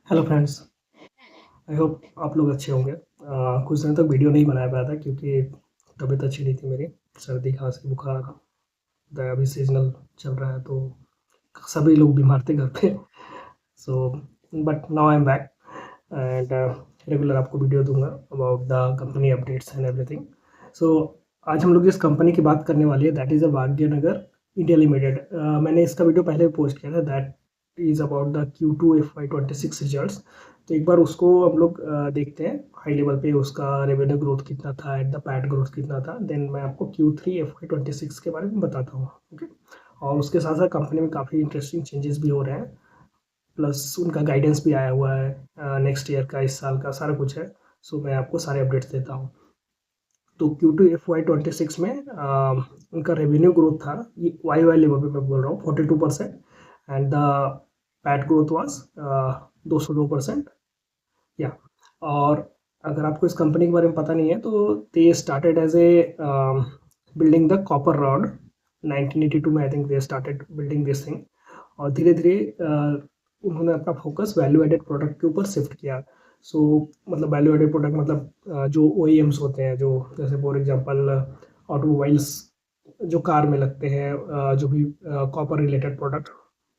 Hello friends. I hope आप लोग अच्छे होंगे। कुछ दिन तक वीडियो नहीं बना पाया था क्योंकि तबीयत अच्छी नहीं थी मेरी। सर्दी खांसी बुखार था, अभी सीजनल चल रहा है तो सभी लोग बीमार थे घर पे। So but now I am back and regular आपको वीडियो दूंगा about the company updates and everything. So आज हम लोग जिस कंपनी की बात करने वाली है that is a Bhagyanagar India limited. मैंने इसका वीडियो पहले भी पोस्ट किया था, that is about the Q2 FY26 results. तो एक बार उसको हम लोग देखते हैं हाई लेवल पे, उसका रेवेन्यू ग्रोथ कितना था एट द पैट ग्रोथ कितना था, देन मैं आपको Q3 FY26 के बारे में बताता हूँ। ओके, और उसके साथ साथ कंपनी में काफ़ी इंटरेस्टिंग चेंजेस भी हो रहे हैं, प्लस उनका गाइडेंस भी आया हुआ है नेक्स्ट ईयर का, इस साल का सारा कुछ है। सो मैं आपको सारे अपडेट्स देता हूँ। तो Q2 FY26 में उनका रेवेन्यू ग्रोथ था, ये वाई लेवल पे मैं बोल रहा हूँ, 42%। And the PAT growth was 202%। या और अगर आपको इस कंपनी के बारे में पता नहीं है तो they started as a building the copper rod 1982 में। I think they started building this thing, और धीरे धीरे उन्होंने अपना फोकस वैल्यू एडेड प्रोडक्ट के ऊपर शिफ्ट किया। सो मतलब वैल्यू एडेड प्रोडक्ट मतलब जो OEMs होते हैं, जो जैसे फॉर एग्जांपल ऑटोमोबाइल्स जो कार में लगते हैं, जो भी कॉपर रिलेटेड प्रोडक्ट,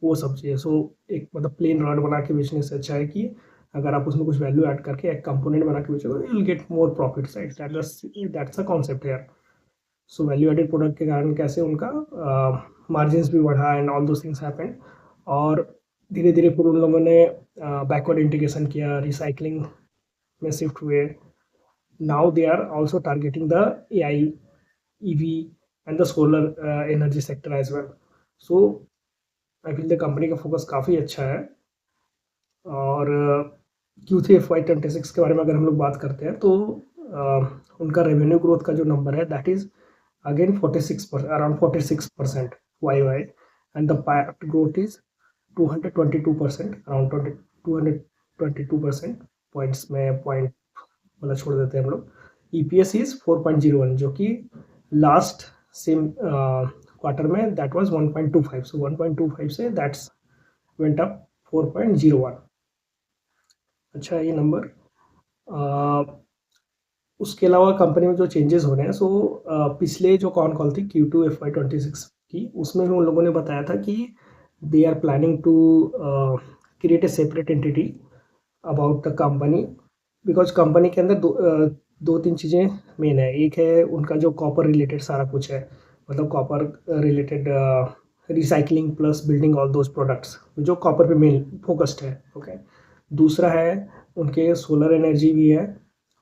वो सब चीज़ें। सो एक मतलब प्लेन रॉड बना के बेचने से अच्छा है कि अगर आप उसमें कुछ वैल्यू ऐड करके एक कंपोनेंट बना के बेचोगे, you will get more profit right. That's a concept here. So value added product के कारण कैसे उनका मार्जिन्स भी बढ़ा and all those things happened. और धीरे धीरे फिर उन लोगों ने बैकवर्ड इंटीग्रेशन किया, रिसाइकलिंग में शिफ्ट हुए। Now they are also targeting the AI, EV and the solar energy sector as well. So I feel the company का फोकस काफ़ी अच्छा है। और Q3 FY26 के बारे में अगर हम लोग बात करते हैं तो उनका रेवेन्यू ग्रोथ का जो नंबर है that is again 46%, around 46% YY। And the PAT growth is 222%, around 222% points में पॉइंट मतलब छोड़ देते हैं हम लोग। EPS इज 4.01, जो कि लास्ट सेम क्वार्टर में दैट वाज 1.25। सो 1.25 से दैट्स वेंट अप 4.01। अच्छा ये नंबर। उसके अलावा कंपनी में जो चेंजेस हो रहे हैं, सो पिछले जो कॉल थी Q2 FY26 की, उसमें भी उन लोगों ने बताया था कि they are planning to create a separate entity about the company. Because company के अंदर दो तीन चीज़ें मेन है। एक है उनका जो कॉपर रिलेटेड सारा कुछ है, मतलब copper related recycling plus building all those products जो कॉपर पे मेन फोकस्ड है। ओके, दूसरा है उनके सोलर एनर्जी भी है,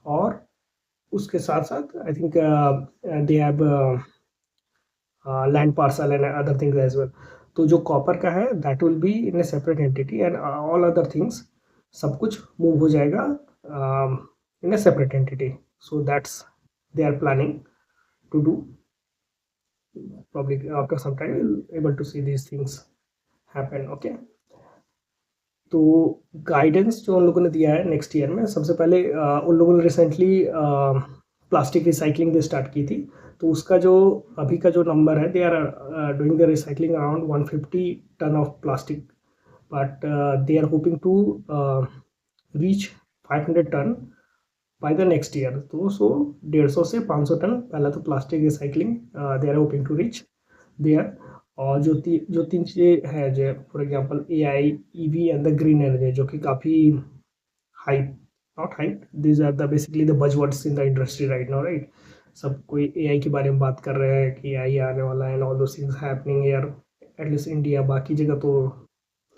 और उसके साथ साथ I think they have land parcel and other things as well. तो जो कॉपर का है that will be in a separate entity, and all other things सब कुछ मूव हो जाएगा in a separate entity. So that's they are planning to do, probably after some time you'll able to see these things happen. Okay, तो guidance जो उन लोगों ने दिया है नेक्स्ट ईयर में, सबसे पहले उन लोगों ने रिसेंटली प्लास्टिक रिसाइकलिंग भी स्टार्ट की थी। तो उसका जो अभी का जो नंबर है, they are doing the recycling around 150 ton of plastic, but they are hoping to reach 500 ton by the next year. तो सो 150 से 500 टन पहला तो plastic recycling they are hoping to reach there. और जो तीन चीज़ें हैं, जो for example AI, EV and the green energy, जो कि काफ़ी hype, not hype, these are the basically the buzzwords in the industry right now right. सब कोई AI के बारे में बात कर रहे हैं कि AI आने वाला है and all those things happening here, at least India. बाकी जगह तो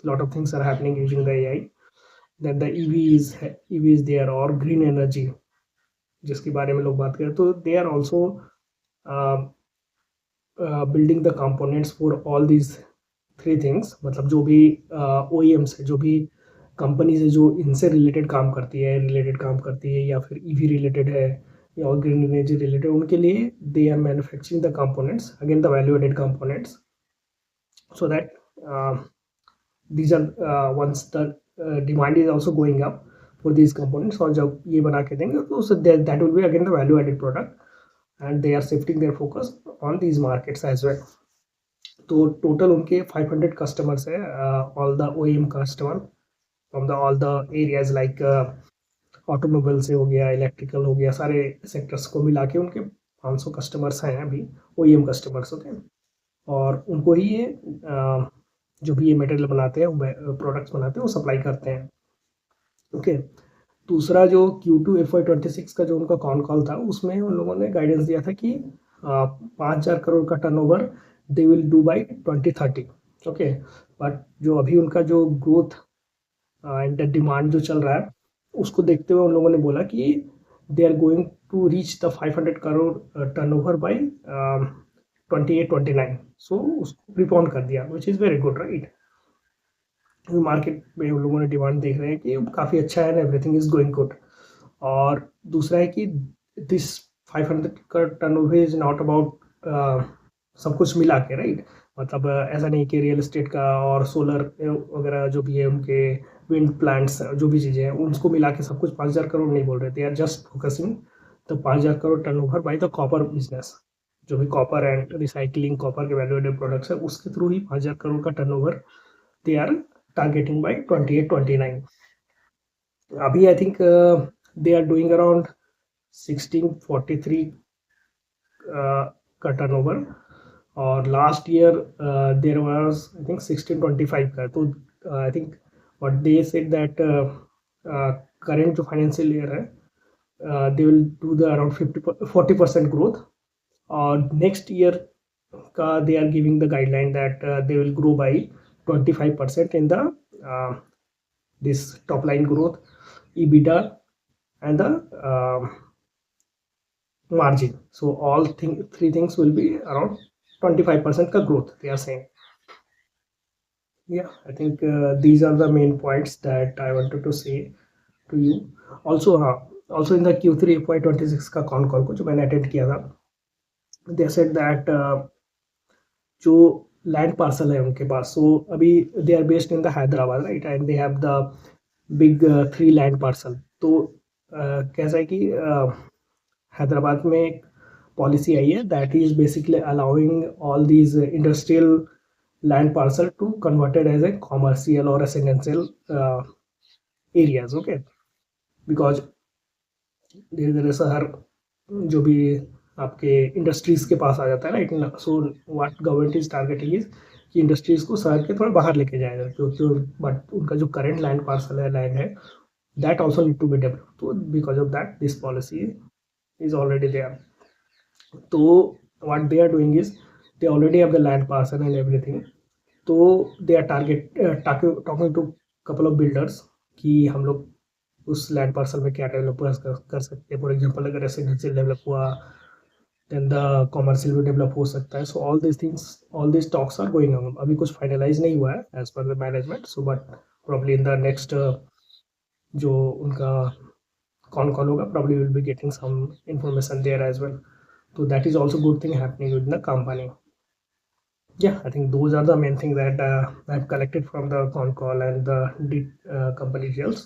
lot of things are happening using the AI। Then the EV is there, और ग्रीन एनर्जी जिसके बारे में लोग बात करें, तो they are also building the components for all these three things. मतलब जो भी OEMs है, जो भी कंपनीज है जो इनसे रिलेटेड काम करती है या फिर EV रिलेटेड है या और ग्रीन एनर्जी रिलेटेड, उनके लिए they are manufacturing the components, again the value added components, so that these are once the demand is also going up for these components, और जब ये बना के देंगे तो that will be again the value added product, and they are shifting their focus on these markets as well. तो total उनके 500 customers है, all the OEM customer from the all the areas like automobile से हो गया, electrical हो गया, सारे sectors को मिला के उनके 500 कस्टमर्स हैं अभी, ओईएम कस्टमर्स। ओके, और उनको ही ये जो भी ये मटेरियल बनाते हैं, प्रोडक्ट्स बनाते हैं, वो सप्लाई करते हैं। ओके, दूसरा जो Q2 FY26 का जो उनका कॉल था, उसमें उन लोगों ने गाइडेंस दिया था कि 5,000 करोड़ का turnover they will do by 2030। Okay, but जो अभी उनका जो ग्रोथ एंड डिमांड जो चल रहा है, उसको देखते हुए उन लोगों ने बोला कि they are going to reach the 500 crore turnover by 28-29। So उसको प्रीपोन कर दिया, which is very good, right. Market में उन लोगों ने डिमांड देख रहे हैं कि काफ़ी अच्छा है, एवरीथिंग इज गोइंग गुड। और दूसरा है कि दिस 500 का टर्नओवर इज नॉट अबाउट सब कुछ मिला के, राइट। मतलब ऐसा नहीं कि रियल एस्टेट का और सोलर वगैरह जो भी है, उनके विंड प्लांट्स जो भी चीज़ें हैं, उनको मिला के सब कुछ 5,000 करोड़ नहीं बोल रहे थे, are just focusing the 5,000 crore turnover by the copper business. जो भी कॉपर एंड रिसाइकलिंग कॉपर के वैल्यू एडेड प्रोडक्ट्स है, उसके थ्रू ही 5,000 करोड़ का turnover they are targeting by 28-29. अभी I think they are doing around 1643 का टर्नओवर, और last year there was I think 1625 का। तो I think what they said that current जो फाइनेंशियल ईयर है, दे will do the around 40% growth, और next year का they are giving the guideline that they will grow by 25% in the this top line growth, EBITDA, and the margin. So all three things will be around 25% ka growth they are saying. Yeah, I think these are the main points that I wanted to say to you. Also in the Q3 FY26 का con call को जो मैंने attend किया था, they said that जो land parcel है उनके पास, सो अभी they are based in the Hyderabad, right, and they have the big 3 land parcel. तो कैसा है कि हैदराबाद में एक पॉलिसी आई है that is basically allowing all these industrial land parcel to converted as a commercial और रेसिडेंशियल एरियाज। ओके, बिकॉज धीरे धीरे शहर जो भी आपके इंडस्ट्रीज के पास आ जाता है, right. So what government is targeting is कि इंडस्ट्रीज को शहर के थोड़ा बाहर लेके जाएगा, क्योंकि बट उनका जो करंट लैंड पार्सल है, लैंड है, that also need to be developed. So because of that, this policy is already there. So what they are doing is they already have the land parcel and everything. So they are talking to couple of builders कि हम लोग उस land parcel में क्या develop कर सकते हैं। For example अगर रेसिडेंशियल डेवलप हुआ, देन द कॉमर्शियल भी डेवलप हो सकता है। So all this things, all this talks are going on. अभी कुछ फाइनलाइज नहीं हुआ है as per the management, so but probably in the next जो उनका कॉल होगा, probably will be getting some information there as well. So that is also good thing happening within the company. Yeah, I think those are the main things that I've collected from the con call and the company details.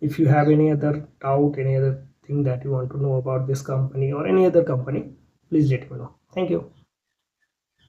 If you have any other doubt, any other thing that you want to know about this company or any other company, please let me know. Thank you.